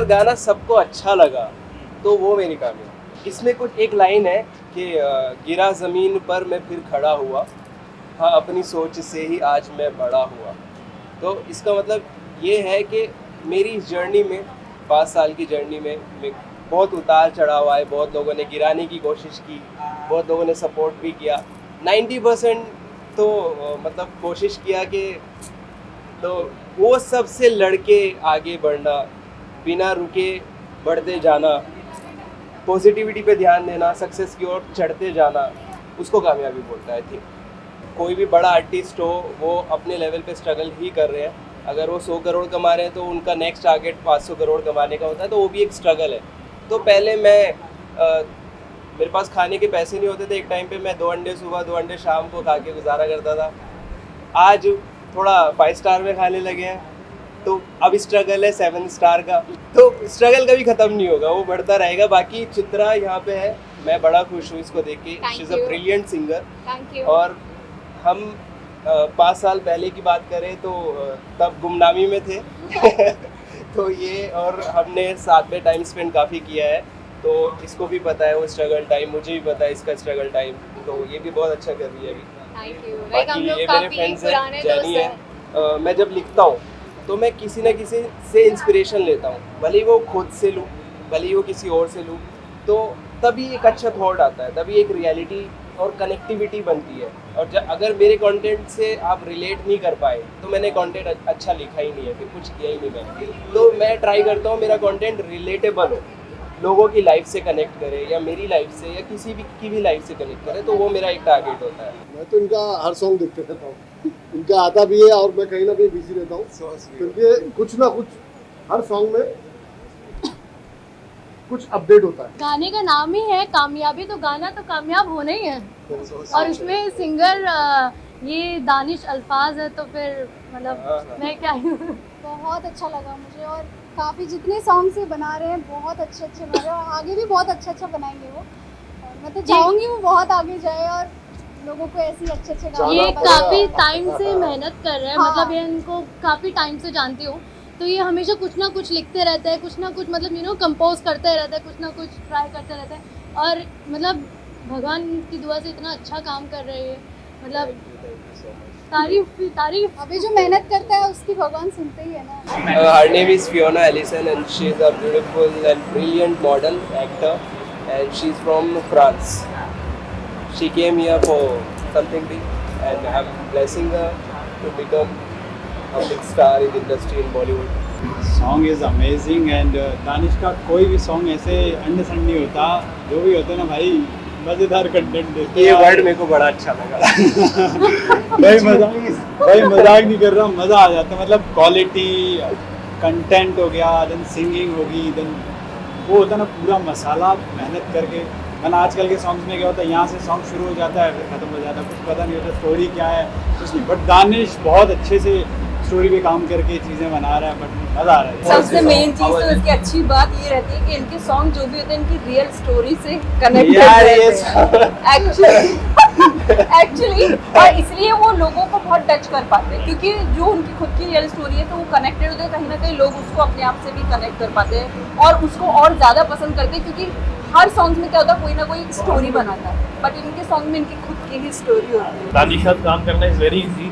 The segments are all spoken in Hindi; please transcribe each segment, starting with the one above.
गाना सबको अच्छा लगा तो वो मेरी कामयाबी। इसमें कुछ एक लाइन है कि गिरा ज़मीन पर मैं फिर खड़ा हुआ, हाँ अपनी सोच से ही आज मैं बड़ा हुआ। तो इसका मतलब ये है कि मेरी इस जर्नी में 5 साल की जर्नी में बहुत उतार चढ़ाव आए, बहुत लोगों ने गिराने की कोशिश की, बहुत लोगों ने सपोर्ट भी किया। 90% तो मतलब कोशिश किया कि तो वो सब से लड़के आगे बढ़ना, बिना रुके बढ़ते जाना, पॉजिटिविटी पे ध्यान देना, सक्सेस की ओर चढ़ते जाना, उसको कामयाबी बोलता है। थी कोई भी बड़ा आर्टिस्ट हो वो अपने लेवल पे स्ट्रगल ही कर रहे हैं। अगर वो 100 करोड़ कमा रहे हैं तो उनका नेक्स्ट टारगेट 500 करोड़ कमाने का होता है, तो वो भी एक स्ट्रगल है। तो पहले मेरे पास खाने के पैसे नहीं होते थे, एक टाइम पे मैं 2 अंडे सुबह 2 अंडे शाम को खा के गुजारा करता था। आज थोड़ा 5 स्टार में खाने लगे हैं, तो अब स्ट्रगल है 7 स्टार का। तो स्ट्रगल कभी ख़त्म नहीं होगा, वो बढ़ता रहेगा। बाकी चित्रा यहाँ पे है, मैं बड़ा खुश हूँ इसको देख के। She is a brilliant singer. और हम 5 साल पहले की बात करें तो तब गुमनामी में थे तो ये और हमने साथ में टाइम स्पेंड काफ़ी किया है, तो इसको भी पता है वो स्ट्रगल टाइम, मुझे भी पता है इसका स्ट्रगल टाइम। तो ये भी बहुत अच्छा कर रही है अभी। बाकी ये मेरे फ्रेंड्स हैं, जैनी है। मैं जब लिखता हूँ तो मैं किसी न किसी से इंस्पिरेशन लेता हूँ, भले ही वो खुद से लूँ, भले ही वो किसी और से लूँ, तो तभी एक अच्छा थॉट आता है, तभी एक रियलिटी और कनेक्टिविटी बनती है। और जब अगर मेरे कंटेंट से आप रिलेट नहीं कर पाए तो मैंने कंटेंट अच्छा लिखा ही नहीं है, फिर कुछ किया ही नहीं मैंने। तो मैं ट्राई करता हूँ मेरा कंटेंट रिलेटेबल हो, लोगों की लाइफ से कनेक्ट करे, या मेरी लाइफ से या किसी भी की भी लाइफ से कनेक्ट करे, तो वो मेरा एक टारगेट होता है। मैं तो इनका हर सॉन्ग देखते रहता हूँ, इनका आता भी है और मैं कहीं ना कहीं बिजी रहता हूँ, क्योंकि कुछ ना कुछ हर सॉन्ग में कुछ अपडेट होता है। गाने का नाम ही है कामयाबी, तो गाना तो कामयाब होना ही है। और उसमें सिंगर ये दानिश अल्फाज है, तो फिर मतलब मैं क्या बहुत अच्छा लगा मुझे। और काफ़ी जितने सॉन्ग्स ये बना रहे हैं बहुत अच्छे बना रहे हैं, और आगे भी बहुत अच्छा बनाएंगे वो। और मैं तो चाहूँगी वो बहुत आगे जाए और लोगों को ऐसी अच्छे गाने। ये काफ़ी टाइम से मेहनत कर रहे हैं, मतलब ये इनको काफ़ी टाइम से जानती हूँ, तो ये हमेशा कुछ ना कुछ लिखते रहते हैं, कुछ ना कुछ मतलब कंपोज करते रहते हैं, कुछ ना कुछ ट्राई करते रहते हैं। और मतलब भगवान की दुआ से इतना अच्छा काम कर रहे हैं, मतलब तारीफ। अभी जो मेहनत करता है उसकी भगवान सुनते ही है ना। Her name is Fiona Allison and she is a beautiful and brilliant model, actor, and she's from France. She came here for something big and I'm blessing her to become a big star in the industry in Bollywood. Song is amazing and Danish का कोई भी सॉन्ग ऐसे अंडरस्टैंड नहीं होता, जो भी होते ना भाई मज़ेदार कंटेंट देते हैं। ये वर्ड मेरे को बड़ा अच्छा लगा भाई मजाक नहीं कर रहा, मज़ा आ जाता है। मतलब क्वालिटी कंटेंट हो गया, देन सिंगिंग होगी, देन वो होता है ना पूरा मसाला मेहनत करके। वरना आजकल के सॉन्ग्स में क्या होता है, यहाँ से सॉन्ग शुरू हो जाता है फिर ख़त्म हो जाता है, कुछ पता नहीं होता स्टोरी क्या है कुछ नहीं। बट दानिश बहुत अच्छे से स्टोरी पे काम करके चीज़ें बना रहा है, बट मज़ा आ रहा है। सबसे मेन चीज़ तो इसकी अच्छी बात ये रहती है कि इनके सॉन्ग जो भी होते हैं इनकी रियल स्टोरी से कनेक्ट एक्चुअली और इसलिए वो लोगों को बहुत टच कर पाते हैं, क्योंकि जो उनकी खुद की रियल स्टोरी है तो वो कनेक्टेड होते हैं, कहीं ना कहीं लोग उसको अपने आप से भी कनेक्ट कर पाते हैं और उसको और ज़्यादा पसंद करते हैं। क्योंकि हर सॉन्ग में क्या होता है, कोई ना कोई स्टोरी बनाता है, बट इनके सॉन्ग में इनकी खुद की ही स्टोरी होती है। दानिश के साथ काम करना इज़ वेरी इजी।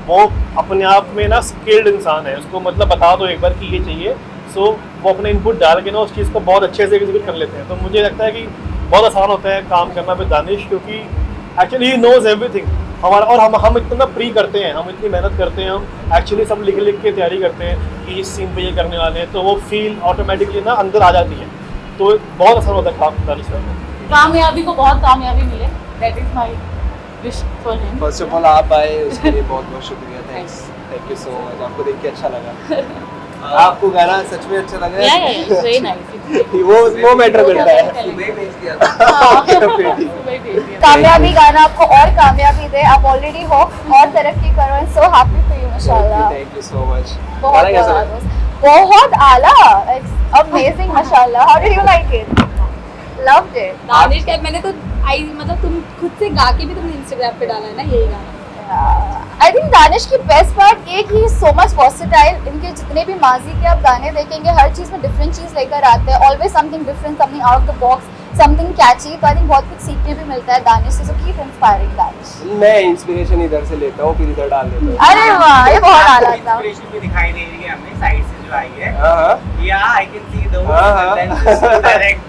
वो अपने आप में ना स्किल्ड इंसान है, उसको मतलब बता दो एक बार कि ये चाहिए, सो वो अपने इनपुट डाल के ना उस चीज़ को बहुत अच्छे से एग्जीक्यूट कर लेते हैं। तो मुझे लगता है कि बहुत आसान होता है काम करना पे दानिश, क्योंकि एक्चुअली ही नोज एवरीथिंग हमारा। और हम इतना प्री करते हैं, हम इतनी मेहनत करते हैं, हम एक्चुअली सब लिख के तैयारी करते हैं कि इस सीन पे ये करने वाले हैं, तो वो फील ऑटोमेटिकली ना अंदर आ जाती है, तो बहुत आसान होता है काम दानिश का। कामयाबी को बहुत कामयाबी मिले, that is my wish for him. First of all आप आए उसके लिए बहुत बहुत शुक्रिया, थैंक यू सो मच। आपको देख के अच्छा लगा। आपको गाना सच में अच्छा लगा है? Very nice. वो मैटर करता है। कामयाबी गाना आपको और कामयाबी दे, आप ऑलरेडी हो और तरक्की करो। And so happy for you माशाल्लाह। Thank you so much. बहुत आला, अमेजिंग माशाल्लाह। How did you like it? Loved it. Danish का मैंने तो मतलब तुम खुद से गा के भी तुमने इंस्टाग्राम पे डाला है ना यही गाना। आई थिंक दानिश की बेस्ट पार्ट ये कि सो मच वर्सेटाइल। इनके जितने भी माजी के आप गाने देखेंगे हर चीज़ में डिफरेंट चीज़ लेकर आते हैं, always something different, something out of the box, something catchy. तो आई थिंक बहुत कुछ सीखने भी मिलता है दानिश से, सो कीप इंस्पायरिंग दानिश। मैं इंस्पिरेशन इधर से लेता हूँ फिर इधर डाल देता हूँ। अरे वाह, ये बहुत आला था। इंस्पिरेशन भी दिखाई दे रही है हमें साइड से जो आई है। हाँ या आई कैन सी दो हाँ। डायरेक्ट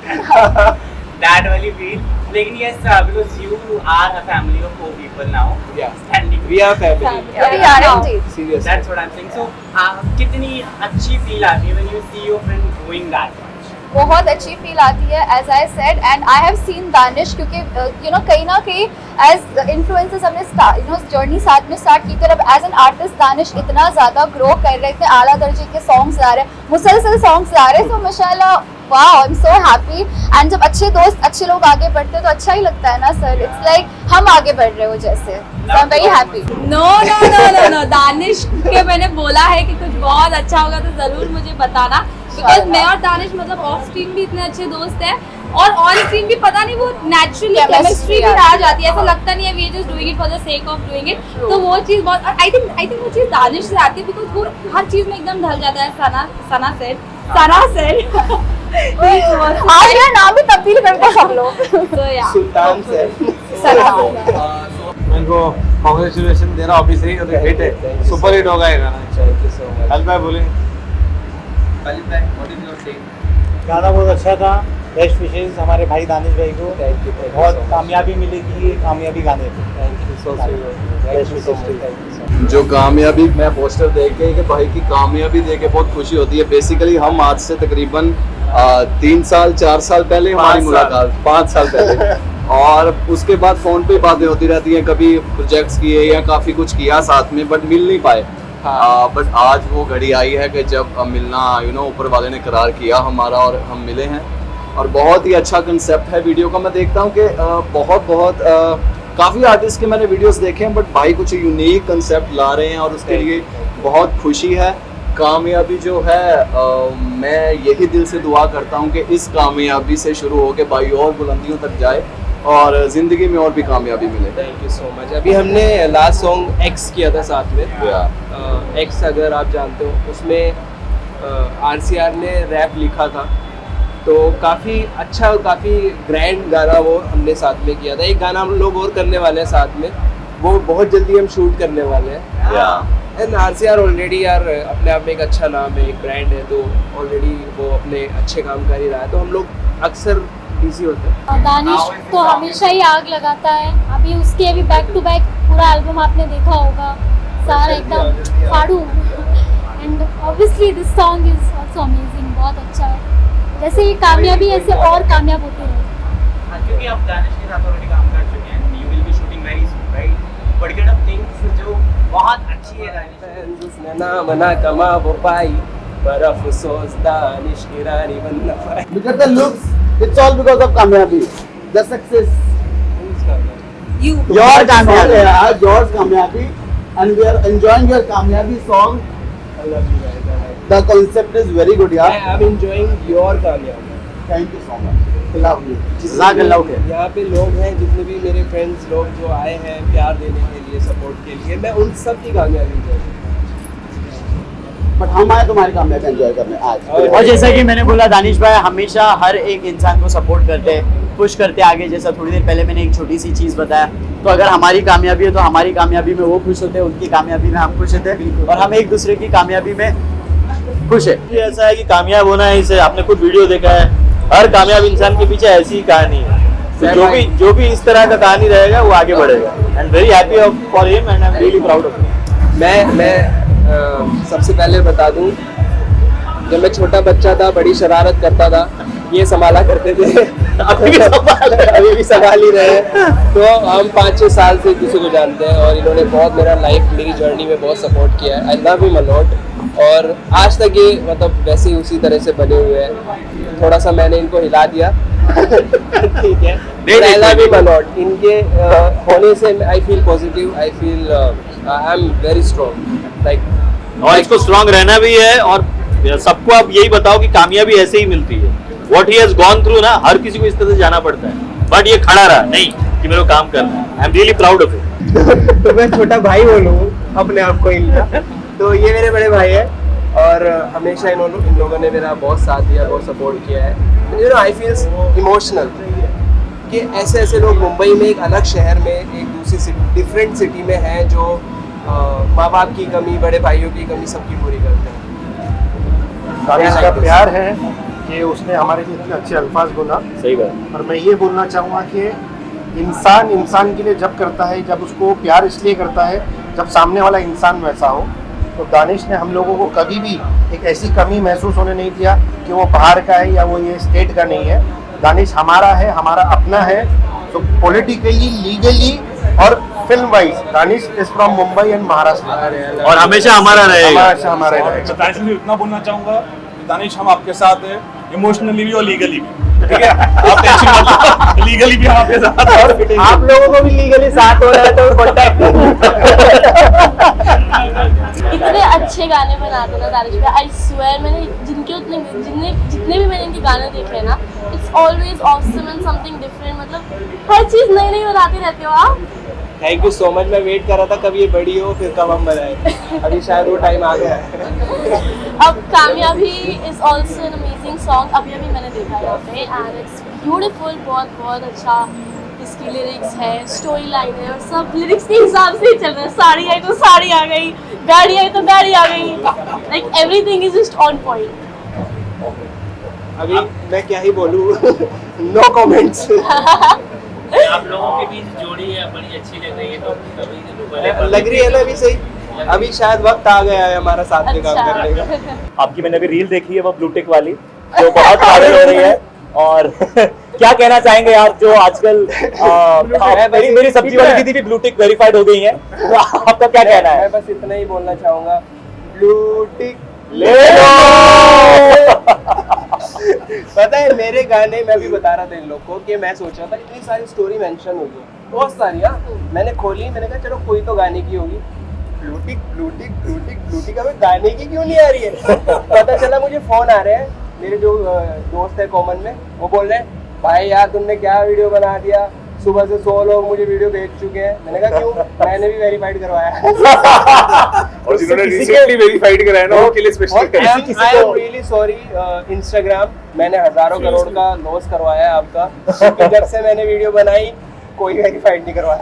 दैट वाली फील। लेकिन yes because you are a family of 4 people now standing, we are family, We are indeed. seriously. that's what I'm saying. So कितनी अच्छी फील आती है when you see your friend doing that much. बहुत अच्छी फील आती है as I said, and I have seen Danish, क्योंकि यू नो कहीं ना कहीं एज इन्फ्लुएंसर्स हमने जर्नी साथ में स्टार्ट की थी। अब एज एन आर्टिस्ट दानिश इतना ज़्यादा ग्रो कर रहे थे, आला दर्जे के सॉन्ग्स ला रहे, मुसलसल सॉन्ग्स ला रहे, तो माशाल्लाह wow, I am so happy. And जब अच्छे दोस्त अच्छे लोग आगे बढ़ते हैं तो अच्छा ही लगता है ना सर। इट्स लाइक हम आगे बढ़ रहे हो जैसे। I am very happy. No no no no no Danish के मैंने बोला है कि कुछ बहुत अच्छा होगा तो जरूर मुझे बताना, बिकॉज मैं और दानिश मतलब ऑफ स्क्रीन भी इतने अच्छे दोस्त हैं और ऑन स्क्रीन भी पता नहीं वो नेचुरली केमिस्ट्री भी आ जाती है। ऐसा लगता नहीं है we just doing it for the sake of doing it. तो वो चीज़ बहुत आई थिंक वो चीज़ दानिश से आती है, बिकॉज वो हर चीज़ में एकदम ढल जाता है। सना सेड आज मेरा नाम भी तब्दील करते सब लोग। तो या सुल्तान से मैं इनको कांग्रेचुलेशन दे रहा हूँ, ऑब्वियसली तो हिट है, सुपर हिट होगा ये गाना। Thank you so much. कल भाई बोलेंगे खालिद भाई व्हाट इज योर टेक? गाना बहुत अच्छा था। बेस्ट विशेष हमारे भाई दानिश भाई को, थैंक यू बहुत कामयाबी मिलेगी कामयाबी गाने पे। Thank you so much. जो कामयाबी मैं पोस्टर देख के कि भाई की कामयाबी देख के बहुत खुशी होती है। बेसिकली हम आज से तकरीबन 3 साल 4 साल पहले हमारी मुलाकात, 5 साल पहले, और उसके बाद फ़ोन पे बातें होती रहती हैं, कभी प्रोजेक्ट्स किए या काफ़ी कुछ किया साथ में, बट मिल नहीं पाए। बट आज वो घड़ी आई है कि जब मिलना ऊपर वाले ने करार किया हमारा और हम मिले हैं। और बहुत ही अच्छा कंसेप्ट है वीडियो का। मैं देखता हूँ कि बहुत काफ़ी आर्टिस्ट के मैंने वीडियोस देखे हैं, बट भाई कुछ यूनिक कंसेप्ट ला रहे हैं और उसके लिए बहुत खुशी है। कामयाबी जो है मैं यही दिल से दुआ करता हूँ कि इस कामयाबी से शुरू होकर भाई और बुलंदियों तक जाए और ज़िंदगी में और भी कामयाबी मिले। Thank you so much. अभी हमने लास्ट सॉन्ग एक्स किया था साथ में। एक्स अगर आप जानते हो, उसमें RCR ने रैप लिखा था, तो काफ़ी अच्छा और काफ़ी ग्रैंड गाना वो हमने साथ में किया था। एक गाना हम लोग और करने वाले हैं साथ में, वो बहुत जल्दी हम शूट करने वाले हैं। एंड RCR ऑलरेडी यार अपने आप में एक अच्छा नाम है, एक ब्रांड है, तो ऑलरेडी वो अपने अच्छे काम कर ही रहा है, तो हम लोग अक्सर बिजी होते हैं। दानिश तो हमेशा ही आग लगाता है। अभी उसके अभी बैक टू बैक पूरा एल्बम आपने देखा होगा, सारा एकदम फाड़ू। And obviously this song is also amazing, बहुत अच्छा है। जैसे ये कामयाबी ऐसे और कामयाब होते रहे। क्योंकि आप दानिश के साथ ऑलरेडी काम कर चुके हैं, you will be shooting very soon, right? What kind of things जो बहुत अच्छी है दानिश? जिसने ना मना कमा वो पाई, पर अफसोस दानिश की रानी बन ना पाई। Look at the looks. It's all because of कामयाबी. The success. Your कामयाबी. Yours कामयाबी. And we are enjoying your कामयाबी song. I love you guys. The concept is very good, यार. I am enjoying your कामयाबी। Thank you so much. Love you. यहाँ पे लोग हैं, जितने भी मेरे फ्रेंड्स लोग जो आए हैं प्यार देने के लिए, सपोर्ट के लिए, मैं उन सब की कामयाबी enjoy करता हूँ। But हम आए तुम्हारी कामयाबी एंजॉय करने आज। और जैसा कि मैंने बोला, दानिश भाई हमेशा हर एक इंसान को सपोर्ट करते हैं, पुश करते हैं आगे। जैसा थोड़ी देर पहले मैंने एक छोटी सी चीज़ बताया, तो अगर हमारी कामयाबी है तो हमारी कामयाबी में वो खुश होते हैं, उनकी कामयाबी में हम खुश होते हैं, और हम एक दूसरे की कामयाबी में खुश है। ये ऐसा है कि कामयाब होना है, इसे आपने खुद वीडियो देखा है, हर कामयाब इंसान के पीछे ऐसी ही कहानी है। तो जो भी इस तरह का कहानी रहेगा वो आगे बढ़ेगा। And very happy for him and I am really proud of him. मैं सबसे पहले बता दूं, जब मैं छोटा बच्चा था, बड़ी शरारत करता था, ये संभाला करते थे। अभी भी संभाल ही रहे हैं। तो हम 5-6 साल से एक दूसरे को जानते हैं और इन्होंने बहुत मेरी जर्नी में बहुत सपोर्ट किया है। I love him a lot, और आज तक ये मतलब वैसे ही उसी तरह से बने हुए हैं। थोड़ा सा मैंने इनको हिला दिया ठीक है, I love him a lot. इनके होने से I feel positive, I feel I am very strong like. और इसको स्ट्रांग रहना भी है, और सबको आप यही बताओ कि कामयाबी ऐसे ही मिलती है। What he has gone through ना, हर किसी को इस तरह से जाना पड़ता है, बट ये खड़ा रहा नहीं कि मेरे को काम करना है। I am really proud of it. तो मैं छोटा भाई बोलूँ अपने आप को इनका। तो ये मेरे बड़े भाई है और हमेशा इन लोगों ने मेरा बहुत साथ दिया, बहुत सपोर्ट किया है। You know I feel emotional कि ऐसे ऐसे लोग मुंबई में एक अलग शहर में एक दूसरी डिफरेंट सिटी में हैं जो माँ बाप की कमी, बड़े भाइयों की कमी सबकी पूरी करते हैं। दानिश का प्यार है कि उसने हमारे लिए इतने अच्छे अल्फाज बोला। सही बात। और मैं ये बोलना चाहूँगा कि इंसान के लिए जब करता है, जब उसको प्यार इसलिए करता है जब सामने वाला इंसान वैसा हो। तो दानिश ने हम लोगों को कभी भी एक ऐसी कमी महसूस होने नहीं दिया कि वो बाहर का है या वो ये स्टेट का नहीं है। दानिश हमारा है, हमारा अपना है। तो पॉलिटिकली, लीगली और film wise Danish is from Mumbai and Maharashtra और हमेशा हमारा रहेगा। हमेशा हमारा रहेगा। दानिश में इतना बोलना चाहूंगा, दानिश हम आपके साथ हैं, इमोशनली भी और लीगली भी, ठीक है? आप टेंशन मत लो, लीगली भी हम आपके साथ हैं। और आप लोगों को भी लीगली साथ हो रहा है तो कॉन्टैक्ट। इतने अच्छे गाने बनाते ना दानिश भाई, आई स्वेयर मैंने जितने भी मैंने इनके गाने देखे हैं ना, it's always awesome and something different. मतलब हर चीज नई नई बनाते रहते हो आप। Thank you so much. मैं वेट कर रहा था कब ये बड़ी हो फिर कब हम बनाए, अभी शायद वो टाइम आ गया है। अब कामयाबी is also an amazing song, अभी मैंने देखा है यहाँ पे एंड इट्स ब्यूटीफुल, बहुत बहुत अच्छा इसकी लिरिक्स है, स्टोरी लाइन है और सब लिरिक्स के हिसाब से ही चल रहा है। साड़ी आई तो साड़ी आ गई, गाड़ी आई तो गाड़ी आ गई, like everything is just on point. अभी मैं क्या ही बोलूँ, नो कमेंट्स। आप लोगों के बीच जोड़ी है बड़ी अच्छी लग रही है, तो कभी लग रही है ना अभी सही। अभी शायद वक्त आ गया है हमारा साथ में काम करने का। आपकी मैंने अभी रील देखी है, वो ब्लू टिक वाली, जो बहुत वायरल हो रही है। और क्या कहना चाहेंगे आप, जो आजकल मेरी सब्जी वाली दीदी भी ब्लू टिक वेरीफाइड हो गई है, तो आपका क्या कहना है? मैं बस इतना ही बोलना चाहूंगा, ब्लू टिक ले लो। पता है मेरे गाने, मैं भी बता रहा था इन लोग को कि मैं सोच रहा था इतनी सारी स्टोरी मेंशन होगी, बहुत सारी। मैंने खोली, मैंने कहा चलो कोई तो गाने की होगी। Blue tick blue tick blue tick blue tick, अबे गाने की क्यों नहीं आ रही है? पता चला मुझे फोन आ रहे हैं, मेरे जो दोस्त है कॉमन में, वो बोल रहे हैं भाई यार तुमने क्या वीडियो बना दिया, सुबह से 100 लोग मुझे वीडियो भेज चुके हैं। मैंने कहा क्यों? मैंने भी वेरीफाइड करवाया। और जिन्होंने रिसेंटली वेरीफाइड कराया ना, उनके लिए special. I am really sorry Instagram, मैंने हजारों करोड़ का लॉस करवाया है आपका, क्योंकि जब से मैंने वीडियो बनाई कोई वेरीफाइड नहीं करवाया।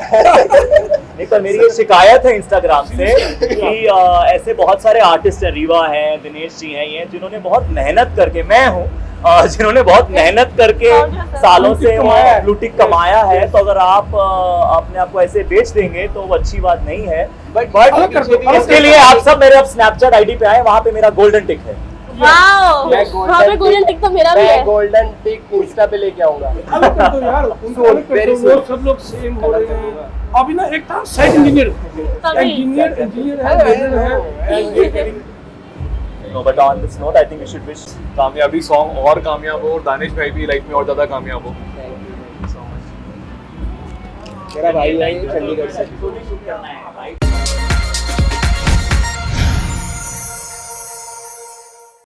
नहीं, पर मेरी ये शिकायत है इंस्टाग्राम से कि ऐसे बहुत सारे आर्टिस्ट हैं, रीवा हैं, दिनेश जी हैं, ये जिन्होंने बहुत मेहनत करके, मैं हूँ जिन्होंने बहुत मेहनत करके सालों से ब्लू टिक कमाया है, तो अगर आप अपने आप को ऐसे बेच देंगे तो वो अच्छी बात नहीं है। बट इसके लिए आप सब मेरे अब स्नैपचैट आईडी पे आए, वहाँ पे मेरा गोल्डन टिक है। वाओ, वहाँ पे गोल्डन टिक तो मेरा भी है। गोल्डन टिक इंस्टा पे लेके आऊंगा। सब लोग सेम हो रहे हैं। अभी ना एक था साइट इंजीनियर है। No, but on this note, I think we should wish कामयाबी सॉन्ग और कामयाब हो, और दानिश भाई भी लाइफ में और ज्यादा कामयाब हो। मेरा भाई है चंडीगढ़ से।